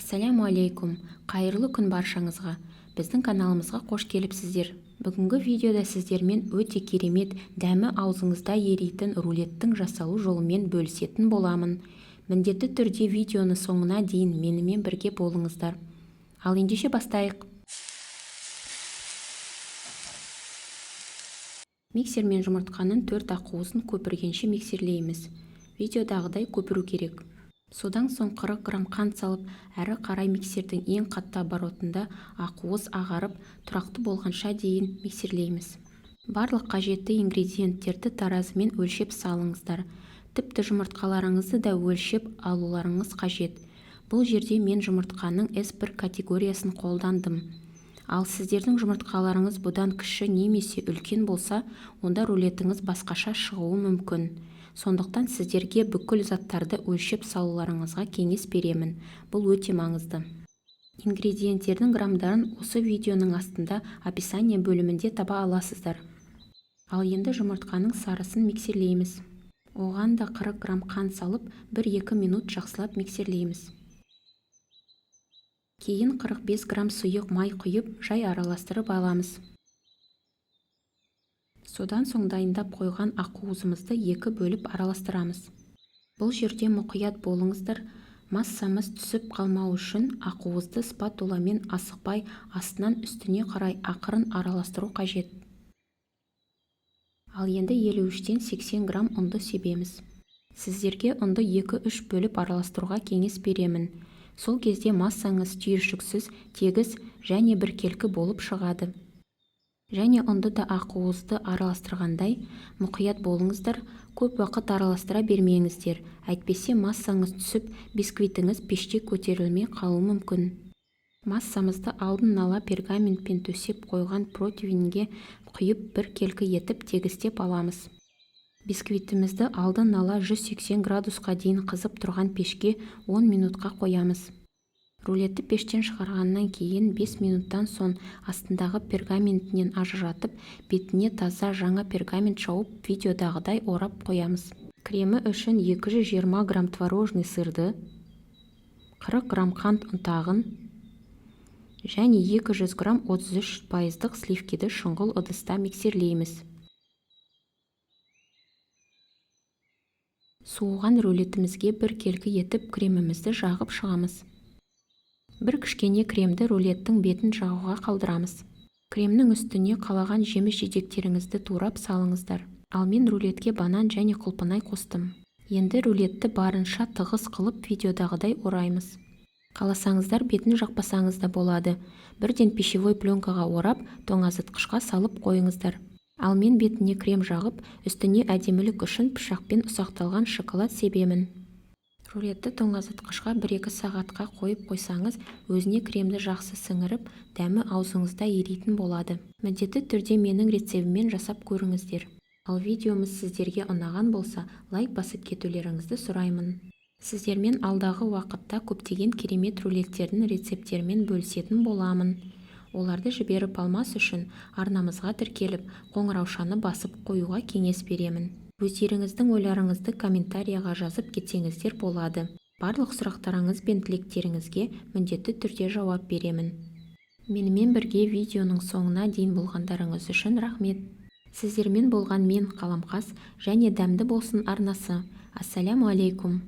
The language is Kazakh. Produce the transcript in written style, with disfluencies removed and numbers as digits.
Ассаляму алейкум, қайырлы күн баршаңызға. Біздің каналымызға қош келіпсіздер. Бүгінгі видеода сіздермен өте керемет, дәмі аузыңызда еритін рулеттің жасалу жолымен бөлісетін боламын. Міндетті түрде видеоны соңына дейін менімен бірге болыңыздар. Ал ендеше бастайық. Миксермен жұмыртқаның 4 ақуызын көпіргенше миксерлейміз. Видеодағыдай көпіру керек. Содан соң 40 грамм қант салып, әрі қарай миксердің ең қатты оборотында ақуыз ағарып, тұрақты болғанша дейін миксерлейміз. Барлық қажетті ингредиенттерді таразымен өлшеп салыңыздар. Тіпті жұмыртқаларыңызды да өлшеп алуларыңыз қажет. Бұл жерде мен жұмыртқаның S1 категориясын қолдандым. Ал сіздердің жұмыртқаларыңыз бұдан кіші немесе үлкен болса, онда рулетіңіз басқаша шығуы мүмкін. Сондықтан сіздерге бүкіл заттарды өлшеп салуларыңызға кеңес беремін. Бұл өте маңызды. Ингредиенттердің граммдарын осы видеоның астында описание бөлімінде таба аласыздар. Ал енді жұмыртқаның сарысын миксерлейміз. Оған да 40 грамм қант салып, 1-2 минут жақсылап миксерлейміз. Кейін 45 грамм сұйық май құйып, жай араластырып аламыз. Содан соң дайындап қойған ақуызымызды 2 бөліп араластырамыз. Бұл жерде мұқият болыңыздар, массамыз түсіп қалмау үшін ақуызды спатуламен асықпай астынан үстіне қарай ақырын араластыру қажет. Ал енді 53-тен 80 грамм ұнды себеміз. Сіздерге ұнды 2-3 бөліп араластыруға кеңес беремін. Сол кезде массаңыз түйіршіксіз, тегіс және біркелкі болып шығады. Және ұнды да ақуызды араластырғандай мұқият болыңыздар, көп уақыт араластыра бермеңіздер, әйтпесе массаңыз түсіп, бисквитіңіз пеште көтерілмей қалуы мүмкін. Массамызды алдын ала пергаментпен төсеп қойған противеньге құйып біркелкі етіп тегістеп аламыз. Бисквитімізді алдын ала 180 градусқа дейін қызып тұрған пешке 10 минутқа қоямыз. Рулетті пештен шығарғаннан кейін 5 минуттан соң астындағы пергаментінен ажыратып, бетіне таза жаңа пергамент жауып, видеодағыдай орап қоямыз. Кремі үшін 220 грамм творожный сырды, 40 грамм қант ұнтағын және 200 грамм 33% сливкиді шұңғыл ыдыста миксерлейміз. Суыған рулетімізге біркелкі етіп кремімізді жағып шығамыз. Бір кішкене кремді рулеттің бетін жағуға қалдырамыз. Кремнің үстіне қалаған жеміс-жидектеріңізді турап салыңыздар. Ал мен рулетке банан және құлпынай қостым. Енді рулетті барынша тығыз қылып видеодағыдай ораймыз. Қаласаңыздар бетін жақпасаңыз да болады. Бірден пищевой пленкаға орап, тоңазытқышқа салып қойыңыздар. Ал мен бетіне крем жағып, үстіне әдемілік үшін пышақпен ұсақталған шоколад себемін. Рулетті тоңазытқышқа 1-2 сағатқа қойып қойсаңыз, өзіне кремді жақсы сіңіріп, дәмі аузыңызда еритін болады. Міндетті түрде менің рецебіммен жасап көріңіздер. Ал видеомыз сіздерге ұнаған болса, лайк басып кетулеріңізді сұраймын. Сіздермен алдағы уақытта көптеген керемет рулеттердің рецептерімен бөлісетін боламын. Оларды жіберіп алмас үшін арнамызға тіркеліп, қоңыраушаны басып қоюға кеңес беремін. Өздеріңіздің ойларыңызды комментарияға жазып кетсеңіздер болады. Барлық сұрақтарыңыз бен тілектеріңізге міндетті түрде жауап беремін. Менімен бірге видеоның соңына дейін болғандарыңыз үшін рахмет. Сіздермен болған мен Қаламқас және Дәмді болсын арнасы. Ассаляму алейкум.